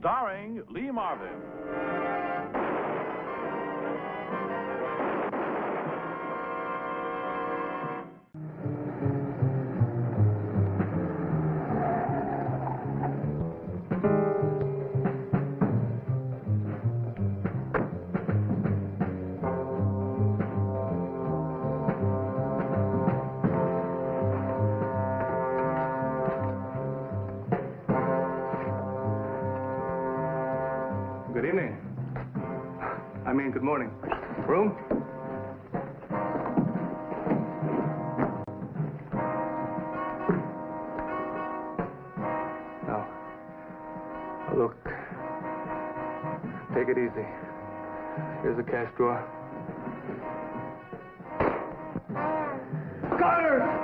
starring Lee Marvin. Good evening. Good morning. Room? Now, look. Take it easy. Here's the cash drawer. Carter!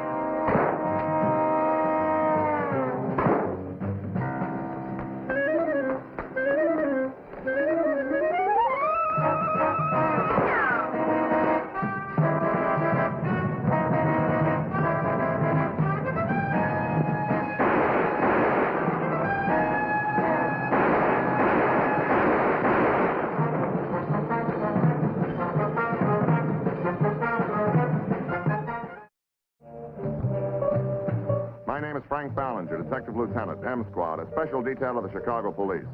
Ballinger, Detective Lieutenant, M Squad, a special detail of the Chicago Police.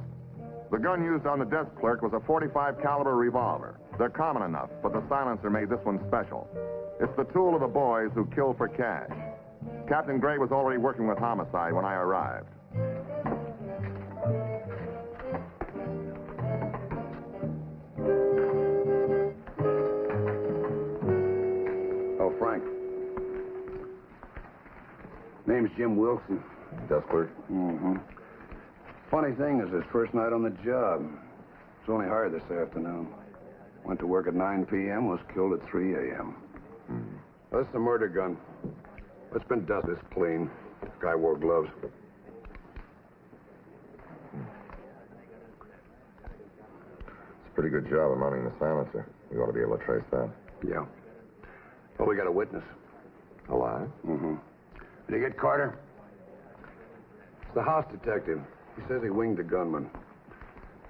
The gun used on the desk clerk was a .45 caliber revolver. They're common enough, but the silencer made this one special. It's the tool of the boys who kill for cash. Captain Gray was already working with homicide when I arrived. Oh, Frank. Name's Jim Wilson. Desk clerk? Mm-hmm. Funny thing is his first night on the job. Was only hired this afternoon. Went to work at 9 p.m., was killed at 3 a.m. Mm-hmm. This is a murder gun. It's been dusted. It's clean. Guy wore gloves. It's a pretty good job of mounting the silencer. You ought to be able to trace that. Yeah. Well, we got a witness. Alive? Mm-hmm. Did you get Carter? It's the house detective. He says he winged the gunman.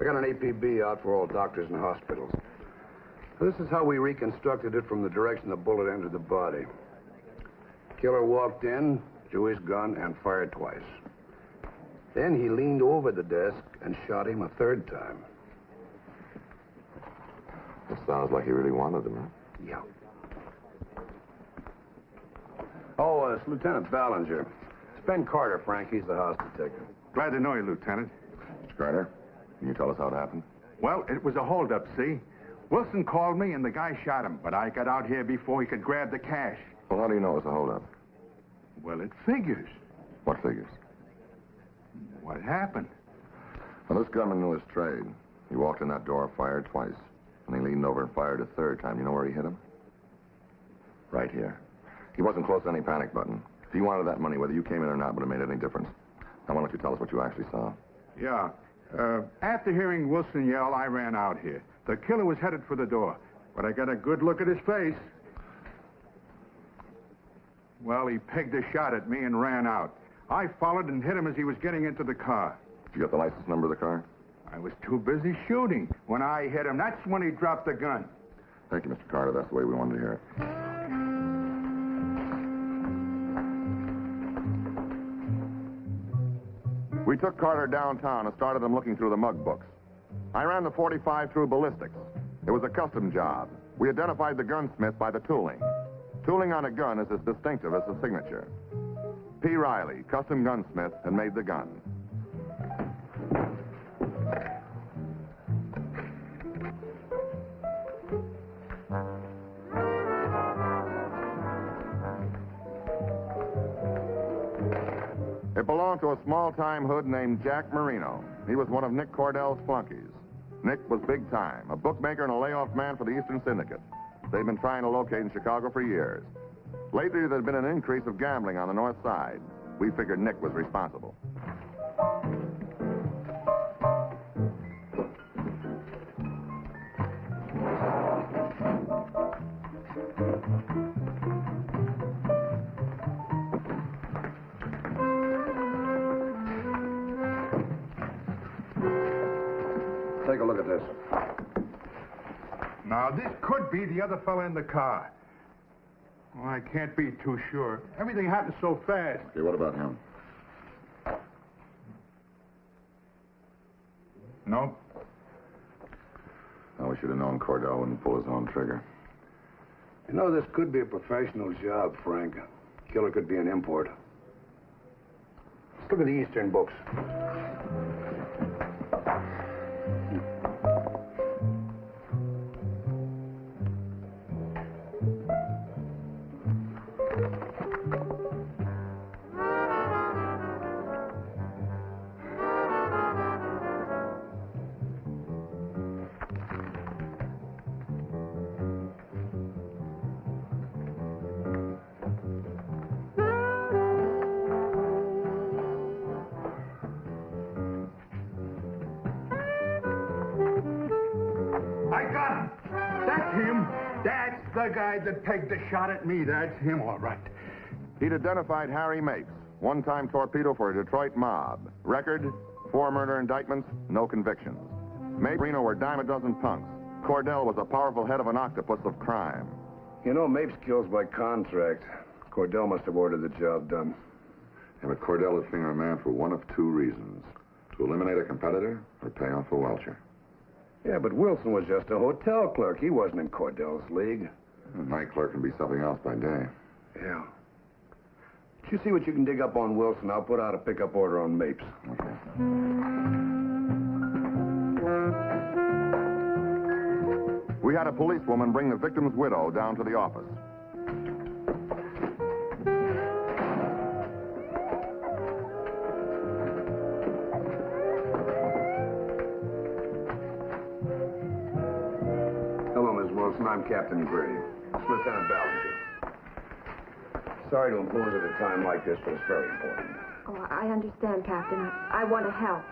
I got an APB out for all doctors and hospitals. This is how we reconstructed it from the direction the bullet entered the body. Killer walked in, drew his gun, and fired twice. Then he leaned over the desk and shot him a third time. It sounds like he really wanted him, huh? Yeah. Oh, it's Lieutenant Ballinger. It's Ben Carter, Frank. He's the house detective. Glad to know you, Lieutenant. Mr. Carter, can you tell us how it happened? Well, it was a holdup, see? Wilson called me and the guy shot him, but I got out here before he could grab the cash. Well, how do you know it was a holdup? Well, it figures. What figures? What happened? Well, this gunman knew his trade. He walked in that door, fired twice. And he leaned over and fired a third time. You know where he hit him? Right here. He wasn't close to any panic button. If he wanted that money, whether you came in or not would have made any difference. Now, why don't you tell us what you actually saw? Yeah. After hearing Wilson yell, I ran out here. The killer was headed for the door, but I got a good look at his face. Well, he pegged a shot at me and ran out. I followed and hit him as he was getting into the car. Did you get the license number of the car? I was too busy shooting. When I hit him, that's when he dropped the gun. Thank you, Mr. Carter. That's the way we wanted to hear it. We took Carter downtown and started him looking through the mug books. I ran the .45 through ballistics. It was a custom job. We identified the gunsmith by the tooling. Tooling on a gun is as distinctive as the signature. P. Riley, custom gunsmith, had made the gun. It belonged to a small-time hood named Jack Marino. He was one of Nick Cordell's flunkies. Nick was big time, a bookmaker and a layoff man for the Eastern Syndicate. They'd been trying to locate in Chicago for years. Lately, there'd been an increase of gambling on the north side. We figured Nick was responsible. take a look at this. Now, this could be the other fella in the car. Well, I can't be too sure. Everything happened so fast. Okay, what about him? Nope. Oh, we should have known Cordell wouldn't pull his own trigger. You know, this could be a professional job, Frank. Killer could be an import. Let's look at the Eastern books. I got him. That's him. That's the guy that pegged the shot at me. That's him, all right. He'd identified Harry Mapes, one-time torpedo for a Detroit mob. Record, 4 murder indictments, no convictions. Mapes and Reno were dime a dozen punks. Cordell was a powerful head of an octopus of crime. You know, Mapes kills by contract. Cordell must have ordered the job done. Yeah, but Cordell is fingering a man for one of 2 reasons. To eliminate a competitor or pay off a welcher. Yeah, but Wilson was just a hotel clerk. He wasn't in Cordell's league. A night clerk can be something else by day. Yeah. Did you see what you can dig up on Wilson? I'll put out a pickup order on Mapes. Okay. We had a policewoman bring the victim's widow down to the office. Hello, Miss Wilson. I'm Captain Gray. It's Lieutenant Ballinger. Sorry to impose at a time like this, but it's very important. Oh, I understand, Captain. I want to help.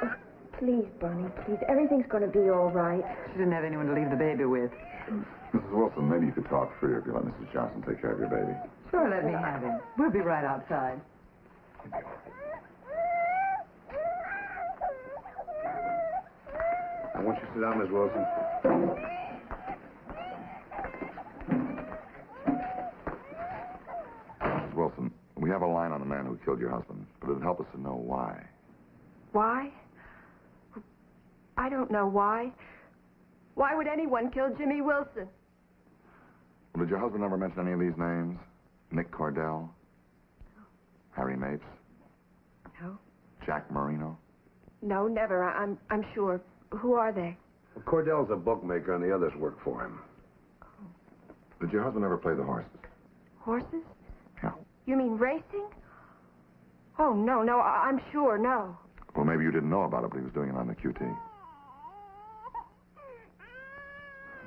Oh, please, Bunny, please. Everything's going to be all right. She didn't have anyone to leave the baby with. Mrs. Wilson, maybe you could talk free if you let Mrs. Johnson take care of your baby. Sure, let me have him. We'll be right outside. I want you to sit down, Miss Wilson. Mrs. Wilson, we have a line on the man who killed your husband, but it'd help us to know why. Why? I don't know why. Why would anyone kill Jimmy Wilson? Well, did your husband ever mention any of these names? Nick Cordell? Harry Mapes? No. Jack Marino? No, never. I'm sure. Who are they? Well, Cordell's a bookmaker, and the others work for him. Did your husband ever play the horses? Horses? Yeah. You mean racing? Oh, no, I'm sure, no. Well, maybe you didn't know about it, but he was doing it on the QT.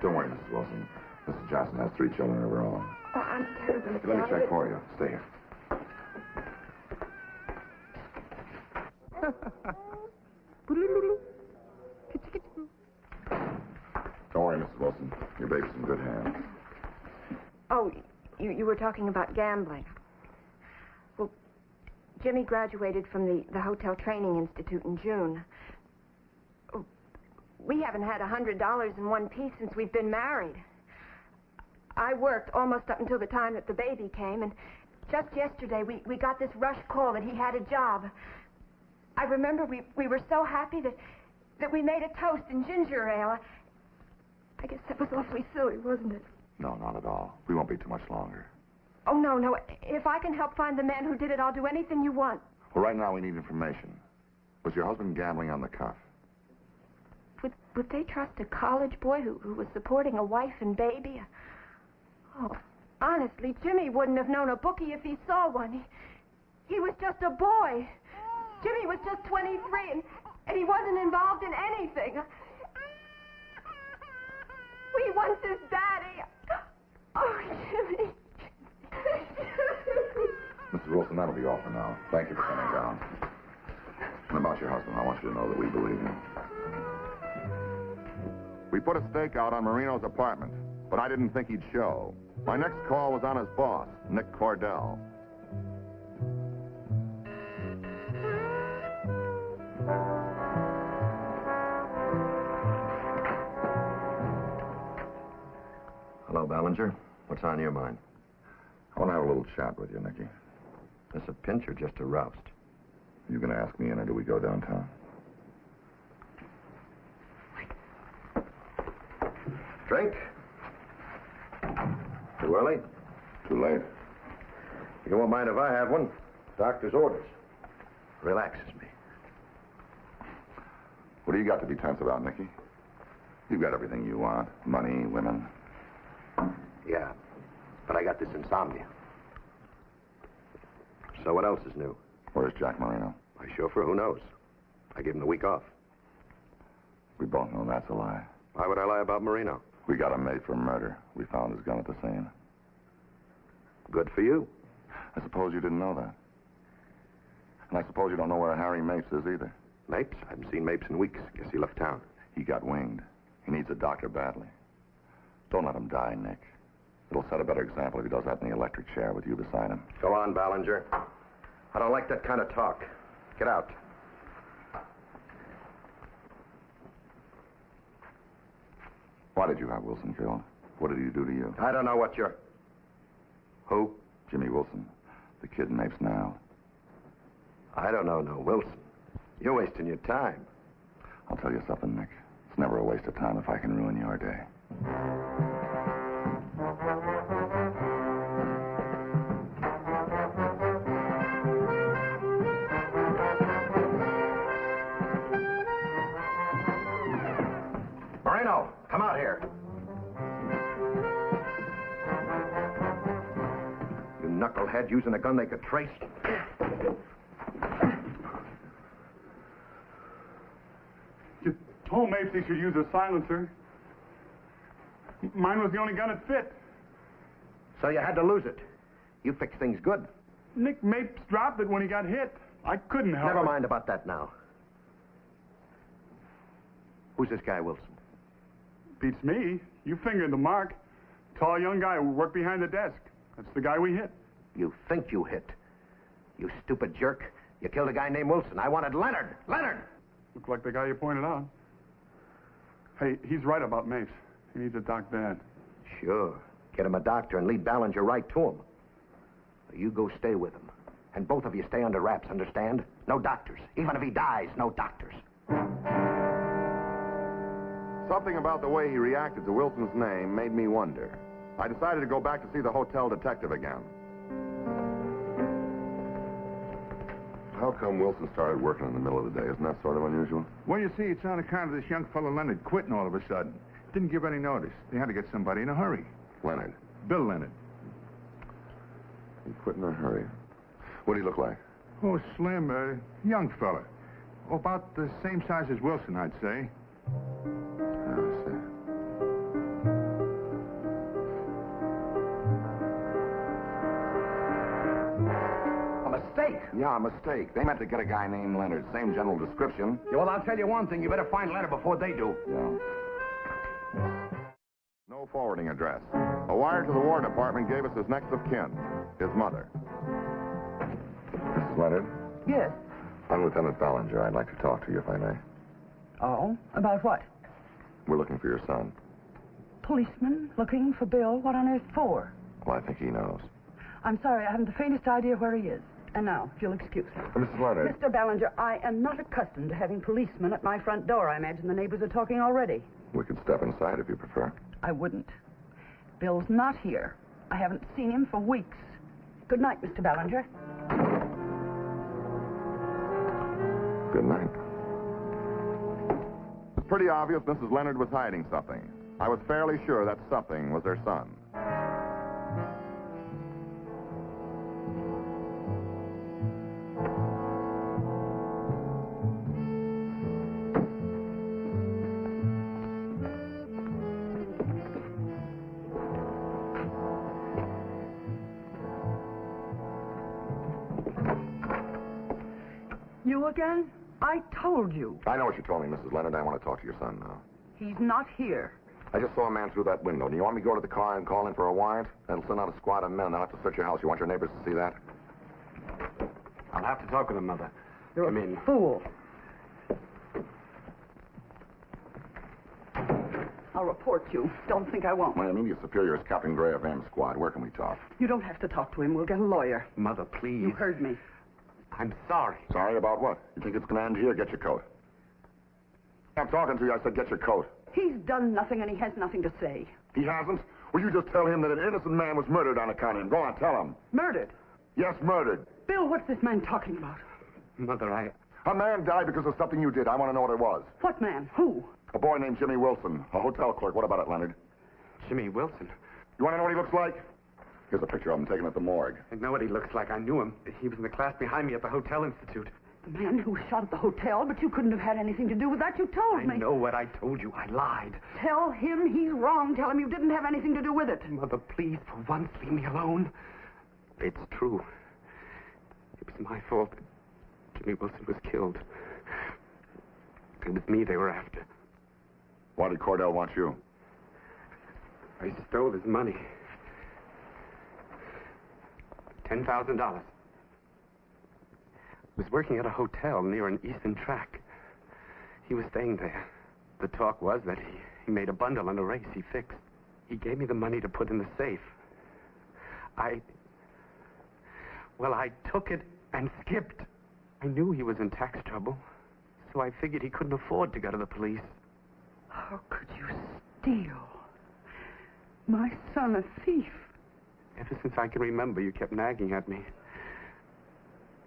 Don't worry, Mrs. Wilson. Mrs. Johnson has 3 children of her own. Oh, I'm terribly Let me sorry. check for you. Stay here. Don't worry, Mrs. Wilson. Your baby's in good hands. Oh, you were talking about gambling. Well, Jimmy graduated from the Hotel Training Institute in June. Oh, we haven't had $100 in one piece since we've been married. I worked almost up until the time that the baby came, and just yesterday we got this rush call that he had a job. I remember we were so happy that we made a toast in ginger ale. I guess that was awfully silly, wasn't it? No, not at all. We won't be too much longer. Oh, no. If I can help find the man who did it, I'll do anything you want. Well, right now we need information. Was your husband gambling on the cuff? Would they trust a college boy who was supporting a wife and baby? Oh, honestly, Jimmy wouldn't have known a bookie if he saw one. He was just a boy. Jimmy was just 23, and he wasn't involved in anything. We want his daddy. Oh, Jimmy. Mrs. Wilson, that'll be all for now. Thank you for coming down. And about your husband, I want you to know that we believe him. We put a stake out on Marino's apartment, but I didn't think he'd show. My next call was on his boss, Nick Cordell. Ballinger. What's on your mind? I want to have a little chat with you, Nicky. This a pinch or just a roust? You gonna ask me in, or do we go downtown? Drink? Too early? Too late. You won't mind if I have one? Doctor's orders. Relaxes me. What do you got to be tense about, Nicky? You've got everything you want. Money, women. Yeah, but I got this insomnia. So what else is new? Where's Jack Marino? My chauffeur, who knows? I gave him the week off. We both know that's a lie. Why would I lie about Marino? We got him made for murder. We found his gun at the scene. Good for you. I suppose you didn't know that. And I suppose you don't know where Harry Mapes is either. Mapes? I haven't seen Mapes in weeks. Guess he left town. He got winged. He needs a doctor badly. Don't let him die, Nick. It'll set a better example if he does that in the electric chair with you beside him. Go on, Ballinger. I don't like that kind of talk. Get out. Why did you have Wilson killed? What did he do to you? I don't know what you're... Who? Jimmy Wilson. The kid Mapes now. I don't know no Wilson. You're wasting your time. I'll tell you something, Nick. It's never a waste of time if I can ruin your day. Marino, come out here. You knucklehead using a gun they could trace. You told Mapes he should use a silencer. Mine was the only gun that fit. So you had to lose it. You fixed things good. Nick Mapes dropped it when he got hit. I couldn't help Never it. mind about that now. Who's this guy, Wilson? Beats me. You fingered the mark. Tall young guy who worked behind the desk. That's the guy we hit. You think you hit. You stupid jerk. You killed a guy named Wilson. I wanted Leonard. Leonard! Looked like the guy you pointed out. Hey, he's right about Mapes. He needs a doc bad. Sure. Get him a doctor and lead Ballinger right to him. You go stay with him. And both of you stay under wraps, understand? No doctors. Even if he dies, no doctors. Something about the way he reacted to Wilson's name made me wonder. I decided to go back to see the hotel detective again. How come Wilson started working in the middle of the day? Isn't that sort of unusual? Well, you see, it's on account of this young fellow Leonard quitting all of a sudden. Didn't give any notice. They had to get somebody in a hurry. Leonard. Bill Leonard. He quit in a hurry. What did he look like? Oh, slim, young fella. About the same size as Wilson, I'd say. I see. A mistake. Yeah, a mistake. They meant to get a guy named Leonard. Same general description. Yeah, well, I'll tell you one thing. You better find Leonard before they do. Yeah. No forwarding address. A wire to the War Department gave us his next of kin, his mother. Mrs. Leonard, Yes. I'm Lieutenant Ballinger. I'd like to talk to you if I may. Oh? About what? We're looking for your son. Policeman looking for Bill? What on earth for? Well, I think he knows. I'm sorry, I haven't the faintest idea where he is. And now, if you'll excuse me. Mrs. Leonard. Mr. Ballinger, I am not accustomed to having policemen at my front door. I imagine the neighbors are talking already. We could step inside if you prefer. I wouldn't. Bill's not here. I haven't seen him for weeks. Good night, Mr. Ballinger. Good night. It's pretty obvious Mrs. Leonard was hiding something. I was fairly sure that something was her son. You again? I told you. I know what you told me, Mrs. Leonard. I want to talk to your son now. He's not here. I just saw a man through that window. Do you want me to go to the car and call in for a warrant? That'll send out a squad of men. They'll have to search your house. You want your neighbors to see that? I'll have to talk with him, Mother. You're Come in. a fool. All report you. Don't think I won't. My immediate superior is Captain Gray of M Squad. Where can we talk? You don't have to talk to him. We'll get a lawyer. Mother, please. You heard me. I'm sorry. Sorry about what? You think it's command here? Get your coat. I'm talking to you. I said get your coat. He's done nothing, and he has nothing to say. He hasn't? Will you just tell him that an innocent man was murdered on account of him? Go on, tell him. Murdered? Yes, murdered. Bill, what's this man talking about? Mother, A man died because of something you did. I want to know what it was. What man? Who? A boy named Jimmy Wilson, a hotel clerk. What about it, Leonard? Jimmy Wilson. You want to know what he looks like? Here's a picture of him taken at the morgue. I know what he looks like. I knew him. He was in the class behind me at the Hotel Institute. The man who was shot at the hotel, but you couldn't have had anything to do with that. You told me. I know what I told you. I lied. Tell him he's wrong. Tell him you didn't have anything to do with it. Mother, please, for once, leave me alone. It's true. It was my fault that Jimmy Wilson was killed. It was me they were after. Why did Cordell want you? I stole his money. $10,000. Was working at a hotel near an eastern track. He was staying there. The talk was that he made a bundle on a race he fixed. He gave me the money to put in the safe. I took it and skipped. I knew he was in tax trouble, so I figured he couldn't afford to go to the police. How could you steal? My son, a thief. Ever since I can remember, you kept nagging at me.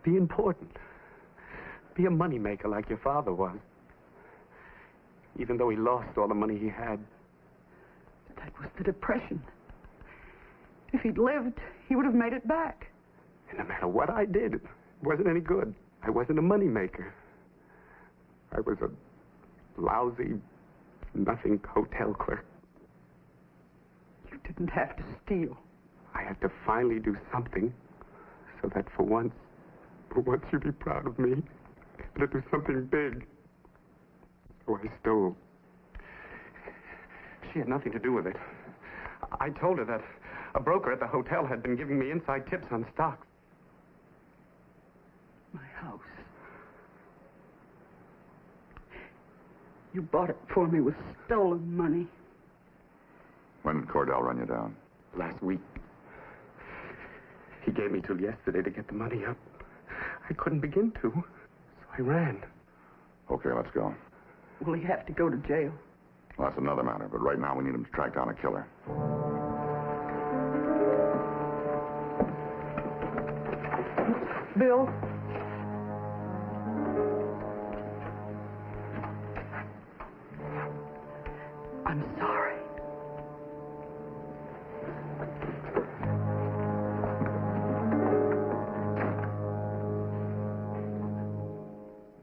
Be important. Be a moneymaker like your father was. Even though he lost all the money he had. That was the Depression. If he'd lived, he would have made it back. And no matter what I did, it wasn't any good. I wasn't a moneymaker. I was a lousy, nothing hotel clerk. You didn't have to steal. I had to finally do something so that for once you'd be proud of me. I had to do something big. So I stole. She had nothing to do with it. I told her that a broker at the hotel had been giving me inside tips on stocks. My house. You bought it for me with stolen money. When did Cordell run you down? Last week. He gave me till yesterday to get the money up. I couldn't begin to, so I ran. Okay, let's go. Will he have to go to jail? Well, that's another matter, but right now we need him to track down a killer. Bill? I'm sorry.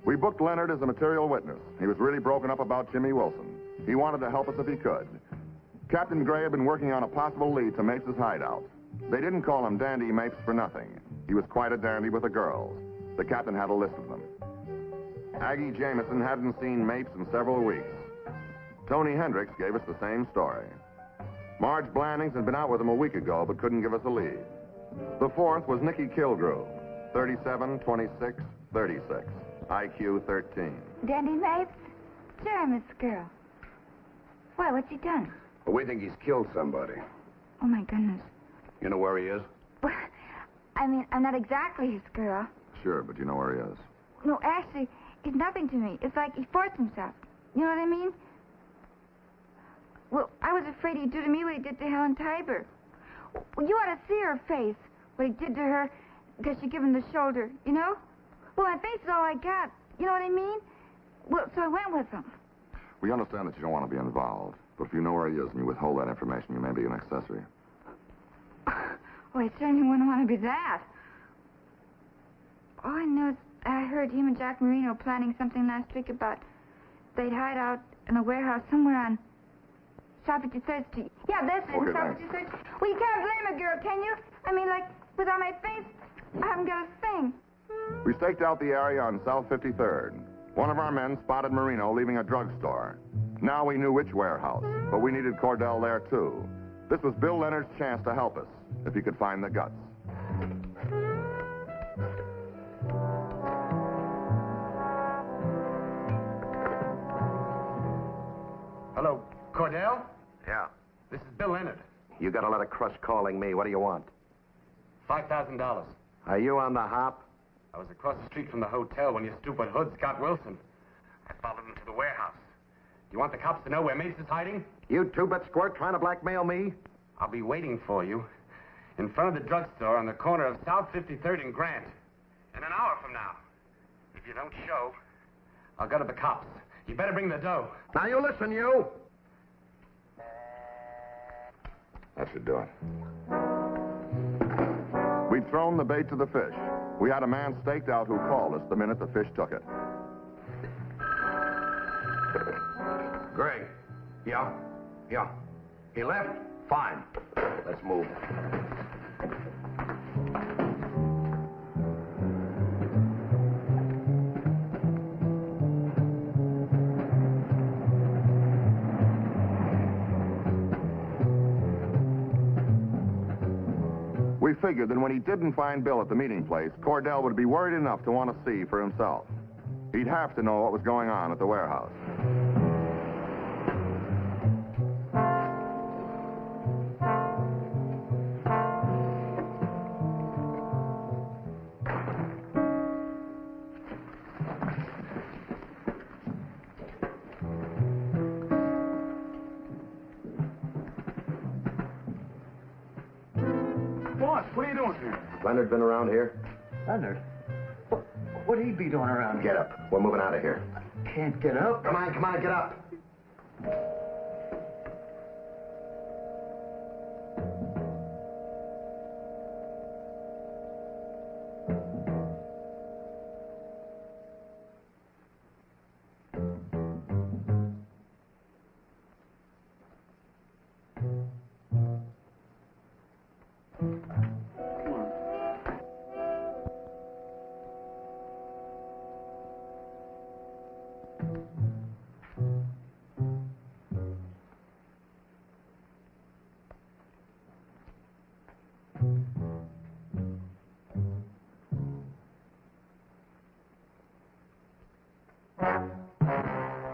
We booked Leonard as a material witness. He was really broken up about Jimmy Wilson. He wanted to help us if he could. Captain Gray had been working on a possible lead to Mapes' hideout. They didn't call him Dandy Mapes for nothing. He was quite a dandy with the girls. The captain had a list of them. Aggie Jameson hadn't seen Mapes in several weeks. Tony Hendricks gave us the same story. Marge Blandings had been out with him a week ago, but couldn't give us a lead. The fourth was Nicky Kilgrew, 37, 26, 36, IQ 13. Dandy Mapes? Sure, Miss Girl. Why, what's he done? Well, we think he's killed somebody. Oh, my goodness. You know where he is? Well, I mean, I'm not exactly his girl. Sure, but you know where he is. No, actually, it's nothing to me. It's like he forced himself. You know what I mean? Well, I was afraid he'd do to me what he did to Helen Tiber. Well, you ought to see her face, what he did to her, because she gave him the shoulder, you know? Well, my face is all I got. You know what I mean? Well, so I went with him. We understand that you don't want to be involved, but if you know where he is and you withhold that information, you may be an accessory. Oh, I certainly wouldn't want to be that. All I know is I heard him and Jack Marino planning something last week about they'd hide out in a warehouse somewhere on South 53rd Street. Yeah, that's it, Okay, South thanks. 53rd Street. Well, you can't blame a girl, can you? I mean, like, without my face, I haven't got a thing. We staked out the area on South 53rd. One of our men spotted Marino leaving a drugstore. Now we knew which warehouse, but we needed Cordell there, too. This was Bill Leonard's chance to help us, if he could find the guts. Hello, Cordell. Cordell? Yeah. This is Bill Leonard. You got a lot of crush calling me. What do you want? $5,000. Are you on the hop? I was across the street from the hotel when your stupid hood, Scott Wilson. I followed him to the warehouse. You want the cops to know where Mace is hiding? You two-bit squirt trying to blackmail me? I'll be waiting for you in front of the drugstore on the corner of South 53rd and Grant in an hour from now. If you don't show, I'll go to the cops. You better bring the dough. Now you listen, you! That should do it. We'd thrown the bait to the fish. We had a man staked out who called us the minute the fish took it. Greg. Yeah? Yeah. He left? Fine. Let's move. We figured that when he didn't find Bill at the meeting place, Cordell would be worried enough to want to see for himself. He'd have to know what was going on at the warehouse. Boss, what are you doing here? Leonard been around here? Leonard? What'd he be doing around Get here? up. We're moving out of here. Can't get up. Come on, get up.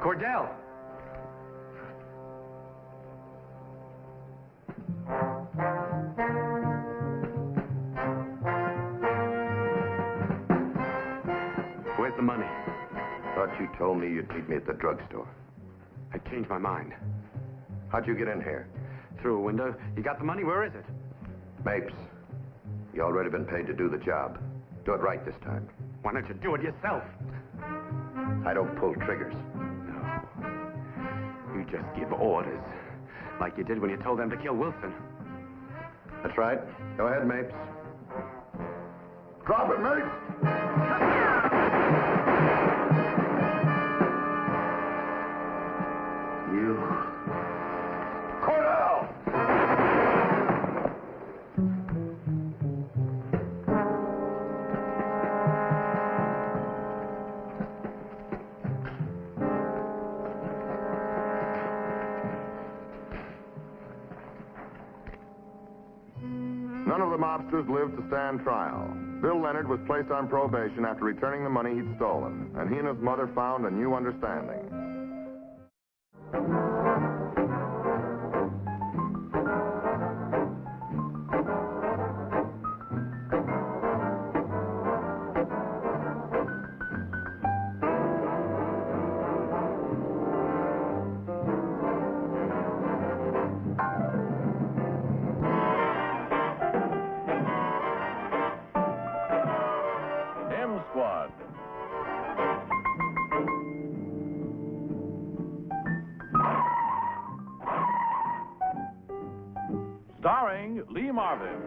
Cordell! Where's the money? Thought you told me you'd meet me at the drugstore. I changed my mind. How'd you get in here? Through a window. You got the money? Where is it? Mapes, you already been paid to do the job. Do it right this time. Why don't you do it yourself? I don't pull triggers. No. You just give orders. Like you did when you told them to kill Wilson. That's right. Go ahead, Mapes. Drop it, mate! You. Cordell! None of the mobsters lived to stand trial. Bill Leonard was placed on probation after returning the money he'd stolen, and he and his mother found a new understanding. Squad. Starring Lee Marvin.